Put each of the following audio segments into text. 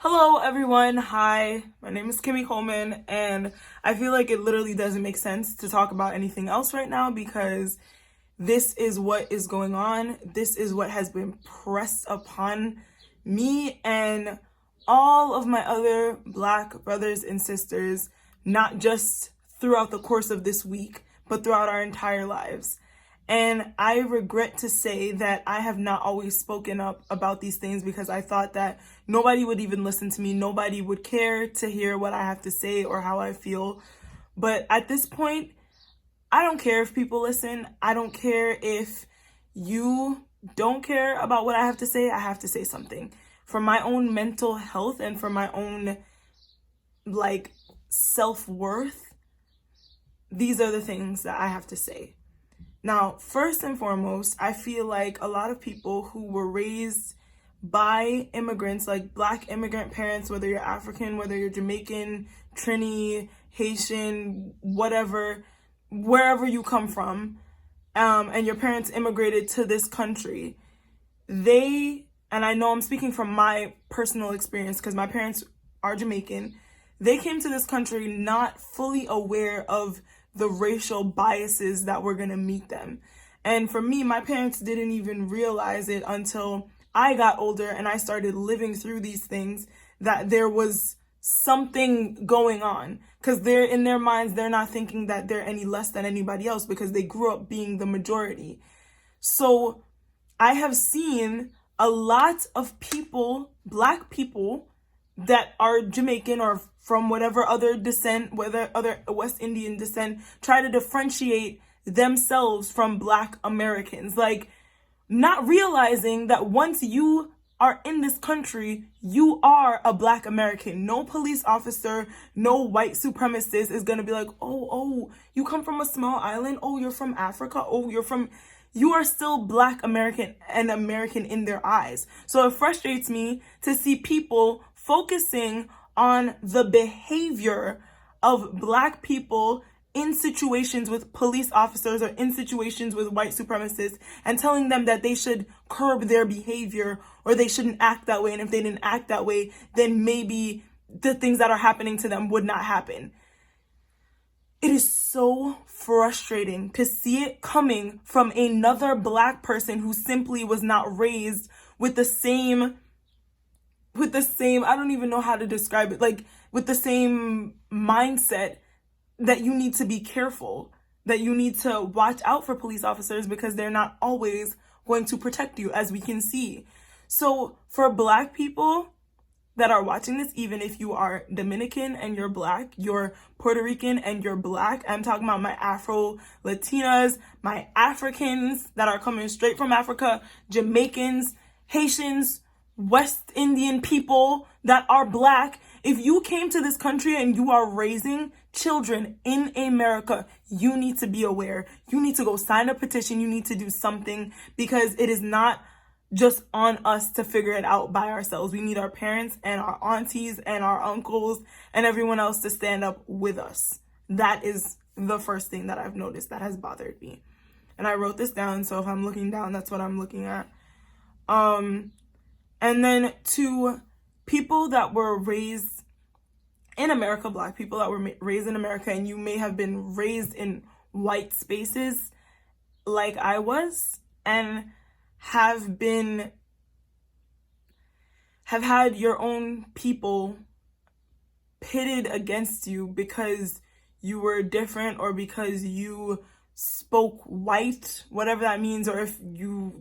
Hello everyone, hi, my name is Kimmy Coleman, and I feel like it literally doesn't make sense to talk about anything else right now because this is what is going on. This is what has been pressed upon me and all of my other Black brothers and sisters, not just throughout the course of this week, but throughout our entire lives. And I regret to say that I have not always spoken up about these things because I thought that nobody would even listen to me. Nobody would care to hear what I have to say or how I feel. But at this point, I don't care if people listen. I don't care if you don't care about what I have to say. I have to say something. For my own mental health and for my own, self-worth, these are the things that I have to say. Now, first and foremost, I feel like a lot of people who were raised by immigrants, like Black immigrant parents, whether you're African, whether you're Jamaican, Trini, Haitian, whatever, wherever you come from, and your parents immigrated to this country, and I know I'm speaking from my personal experience because my parents are Jamaican, they came to this country not fully aware of the racial biases that were going to meet them. And for me, my parents didn't even realize it until I got older and I started living through these things, that there was something going on, because they're in their minds, they're not thinking that they're any less than anybody else because they grew up being the majority. So I have seen a lot of people, Black people that are Jamaican or from whatever other descent, whether other West Indian descent, try to differentiate themselves from Black Americans. Like, not realizing that once you are in this country, you are a Black American. No police officer, no white supremacist is gonna be like, oh, you come from a small island? Oh, you're from Africa? Oh, you are still Black American and American in their eyes. So it frustrates me to see people focusing on the behavior of Black people in situations with police officers or in situations with white supremacists and telling them that they should curb their behavior or they shouldn't act that way. And if they didn't act that way, then maybe the things that are happening to them would not happen. It is so frustrating to see it coming from another Black person who simply was not raised with the same, I don't even know how to describe it, like with the same mindset that you need to be careful, that you need to watch out for police officers because they're not always going to protect you, as we can see. So for Black people that are watching this, even if you are Dominican and you're Black, you're Puerto Rican and you're Black, I'm talking about my Afro Latinas, my Africans that are coming straight from Africa, Jamaicans, Haitians, West Indian people that are Black. If you came to this country and you are raising children in America, you need to be aware. You need to go sign a petition. You need to do something because it is not just on us to figure it out by ourselves. We need our parents and our aunties and our uncles and everyone else to stand up with us. That is the first thing that I've noticed that has bothered me. And I wrote this down, so if I'm looking down, that's what I'm looking at. And then to people that were raised in America, Black people that were raised in America, and you may have been raised in white spaces like I was, and have had your own people pitted against you because you were different or because you spoke white, whatever that means, or if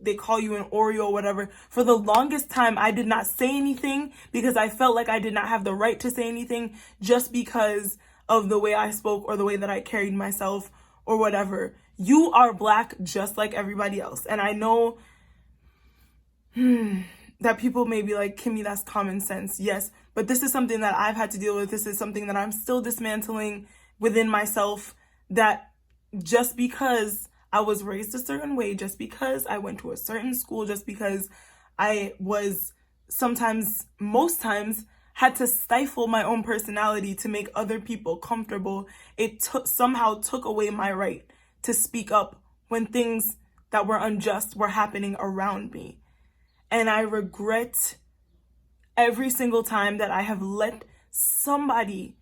they call you an Oreo, whatever. For the longest time, I did not say anything because I felt like I did not have the right to say anything just because of the way I spoke or the way that I carried myself or whatever. You are Black just like everybody else. And I know that people may be like, Kimmy, that's common sense. Yes, but this is something that I've had to deal with. This is something that I'm still dismantling within myself, that just because I was raised a certain way, just because I went to a certain school, just because I was most times, had to stifle my own personality to make other people comfortable, it somehow took away my right to speak up when things that were unjust were happening around me. And I regret every single time that I have let somebody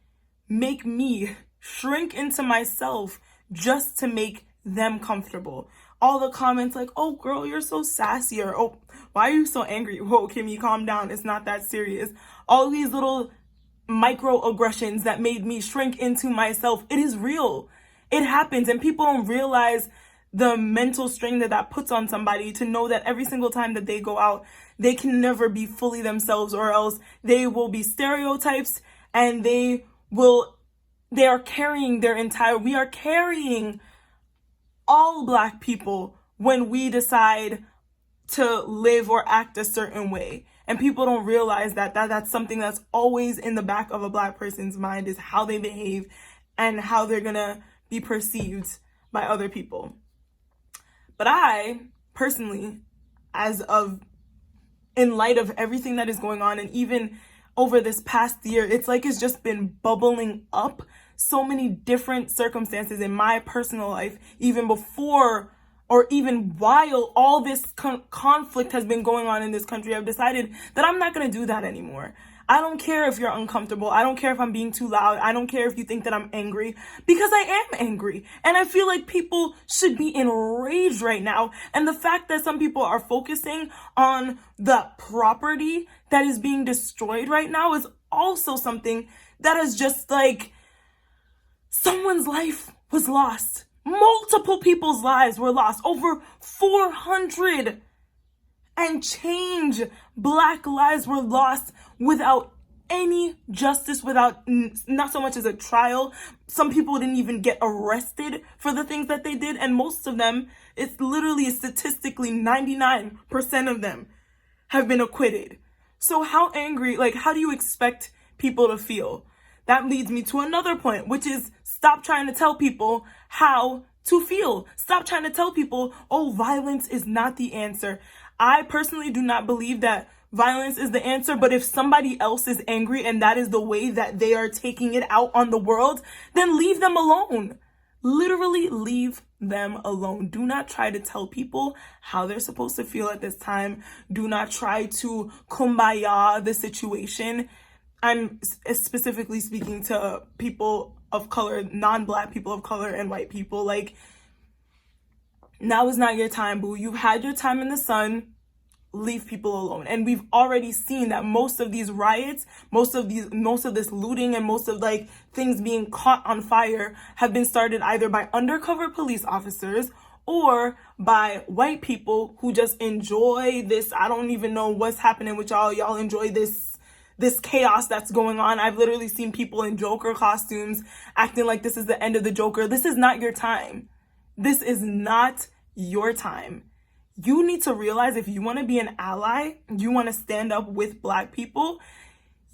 make me shrink into myself just to make them comfortable. All the comments like, oh girl, you're so sassy, or oh, why are you so angry? Whoa, Kimmy, calm down. It's not that serious. All these little microaggressions that made me shrink into myself. It is real. It happens, and people don't realize the mental strain that puts on somebody to know that every single time that they go out, they can never be fully themselves, or else they will be stereotypes, and we are carrying all Black people when we decide to live or act a certain way. And people don't realize that that's something that's always in the back of a Black person's mind, is how they behave and how they're gonna be perceived by other people. But I personally, in light of everything that is going on, and even over this past year, it's like it's just been bubbling up. So many different circumstances in my personal life, even before or even while all this conflict has been going on in this country, I've decided that I'm not going to do that anymore. I don't care if you're uncomfortable. I don't care if I'm being too loud. I don't care if you think that I'm angry, because I am angry. And I feel like people should be enraged right now. And the fact that some people are focusing on the property that is being destroyed right now is also something that is just like, someone's life was lost. Multiple people's lives were lost. Over 400 and change Black lives were lost without any justice, without not so much as a trial. Some people didn't even get arrested for the things that they did, and most of them, it's literally statistically 99% of them have been acquitted. So how do you expect people to feel? That leads me to another point, which is stop trying to tell people how to feel. Stop trying to tell people, oh, violence is not the answer. I personally do not believe that violence is the answer, but if somebody else is angry and that is the way that they are taking it out on the world, then leave them alone. Literally leave them alone. Do not try to tell people how they're supposed to feel at this time. Do not try to kumbaya the situation. I'm specifically speaking to people of color, non-Black people of color, and white people. Like, now is not your time, boo. You've had your time in the sun. Leave people alone. And we've already seen that most of these riots, most of this looting, and most of things being caught on fire have been started either by undercover police officers or by white people who just enjoy this. I don't even know what's happening with y'all. Y'all enjoy this chaos that's going on. I've literally seen people in Joker costumes acting like this is the end of the Joker. This is not your time. This is not your time. You need to realize, if you want to be an ally, you want to stand up with Black people,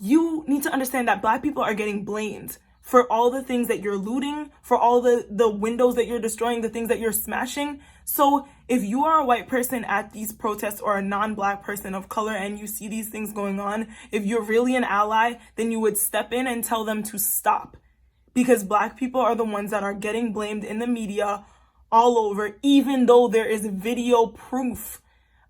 you need to understand that Black people are getting blamed for all the things that you're looting, for all the windows that you're destroying, the things that you're smashing. So if you are a white person at these protests, or a non-Black person of color, and you see these things going on, if you're really an ally, then you would step in and tell them to stop. Because Black people are the ones that are getting blamed in the media all over, even though there is video proof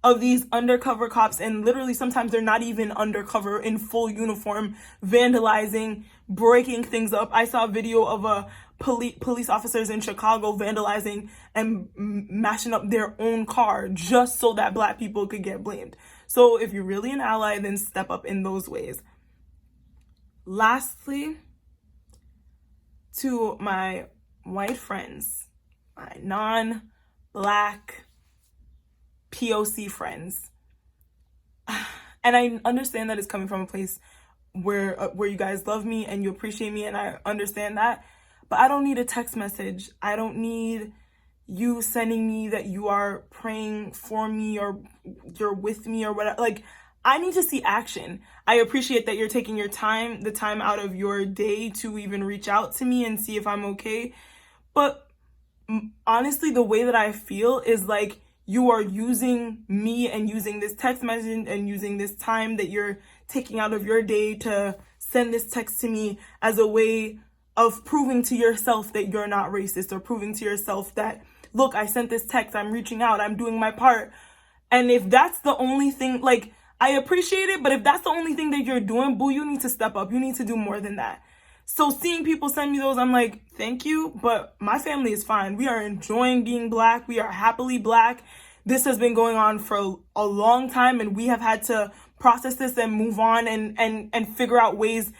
of these undercover cops, and literally sometimes they're not even undercover, in full uniform, vandalizing, breaking things up. I saw a video of police officers in Chicago vandalizing and mashing up their own car just so that Black people could get blamed. So if you're really an ally, then step up in those ways. Lastly, to my white friends, my non-Black POC friends, and I understand that it's coming from a place where you guys love me and you appreciate me, and I understand that, but I don't need a text message. I don't need you sending me that you are praying for me or you're with me or whatever. I need to see action. I appreciate that you're taking the time out of your day to even reach out to me and see if I'm okay, but honestly, the way that I feel is like you are using me and using this text message and using this time that you're taking out of your day to send this text to me as a way of proving to yourself that you're not racist, or proving to yourself that, look, I sent this text, I'm reaching out, I'm doing my part. And if that's the only thing, I appreciate it, but if that's the only thing that you're doing, boo, you need to step up. You need to do more than that. So seeing people send me those, I'm like, thank you, but my family is fine. We are enjoying being Black. We are happily Black. This has been going on for a long time, and we have had to process this and move on and figure out ways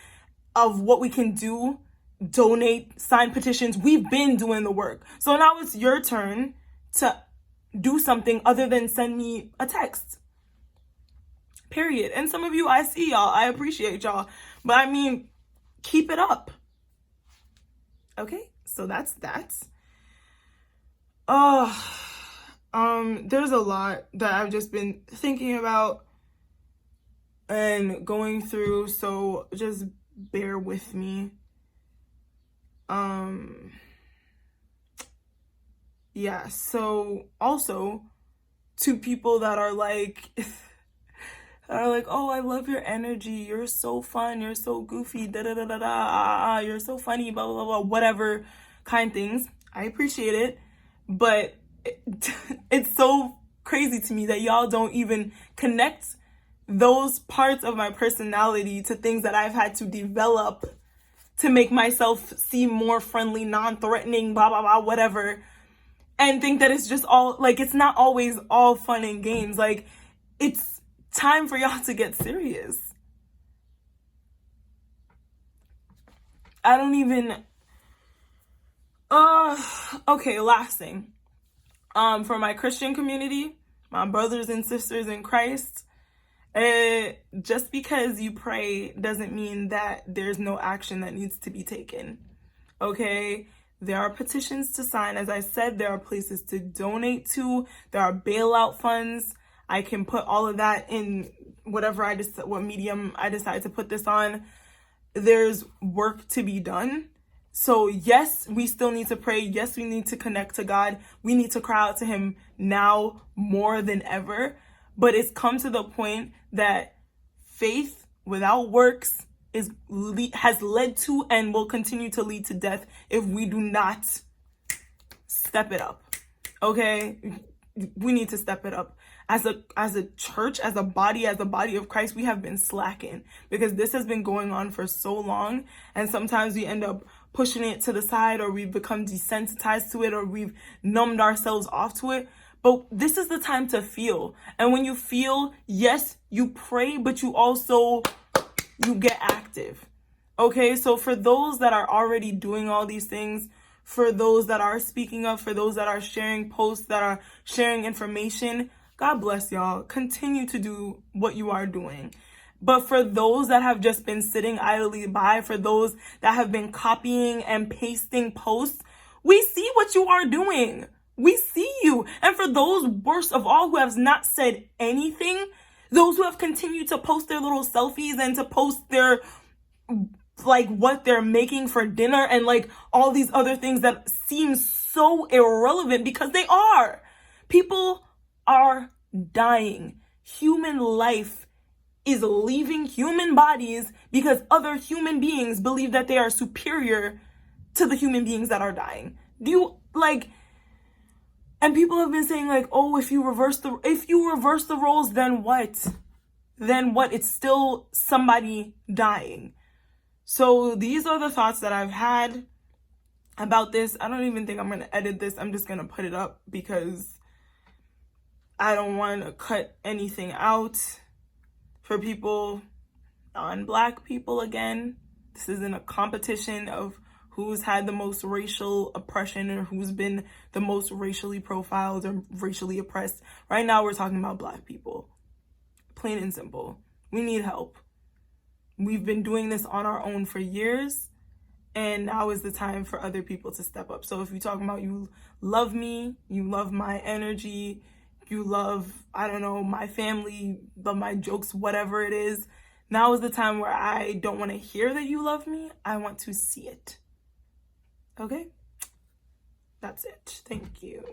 of what we can do, donate, sign petitions. We've been doing the work. So now it's your turn to do something other than send me a text. Period. And some of you, I see y'all. I appreciate y'all. But I mean, keep it up. Okay, so that's that. There's a lot that I've just been thinking about and going through, so just bear with me. Yeah, so also to people that are like oh, I love your energy, you're so fun, you're so goofy, da da da da da, you're so funny, blah blah blah, whatever kind things. I appreciate it, but it's so crazy to me that y'all don't even connect those parts of my personality to things that I've had to develop to make myself seem more friendly, non-threatening, blah blah blah, whatever, and think that it's just all, like, it's not always all fun and games. Like, it's time for y'all to get serious. I don't even okay, last thing. For my Christian community, my brothers and sisters in Christ, just because you pray doesn't mean that there's no action that needs to be taken. Okay? There are petitions to sign. As I said, there are places to donate to. There are bailout funds. I can put all of that in whatever what medium I decide to put this on. There's work to be done. So yes, we still need to pray. Yes, we need to connect to God. We need to cry out to him now more than ever. But it's come to the point that faith without works has led to and will continue to lead to death if we do not step it up. Okay? We need to step it up. As a church, as a body of Christ, we have been slacking because this has been going on for so long, and sometimes we end up pushing it to the side, or we've become desensitized to it, or we've numbed ourselves off to it. But this is the time to feel. And when you feel, yes, you pray, but you get active. Okay, so for those that are already doing all these things, for those that are speaking up, for those that are sharing posts, that are sharing information, God bless y'all. Continue to do what you are doing. But for those that have just been sitting idly by, for those that have been copying and pasting posts, we see what you are doing. We see you. And for those, worst of all, who have not said anything, those who have continued to post their little selfies and to post their, like, what they're making for dinner and, like, all these other things that seem so irrelevant, because they are. People are dying. Human life is leaving human bodies because other human beings believe that they are superior to the human beings that are dying. And people have been saying, like, oh, if you reverse the roles, then what? Then what? It's still somebody dying. So these are the thoughts that I've had about this. I don't even think I'm going to edit this. I'm just going to put it up because I don't want to cut anything out for people, non-Black people again. This isn't a competition of who's had the most racial oppression or who's been the most racially profiled or racially oppressed. Right now, we're talking about Black people. Plain and simple. We need help. We've been doing this on our own for years, and now is the time for other people to step up. So if you're talking about you love me, you love my energy, you love, I don't know, my family, love my jokes, whatever it is, now is the time where I don't want to hear that you love me. I want to see it. Okay? That's it. Thank you.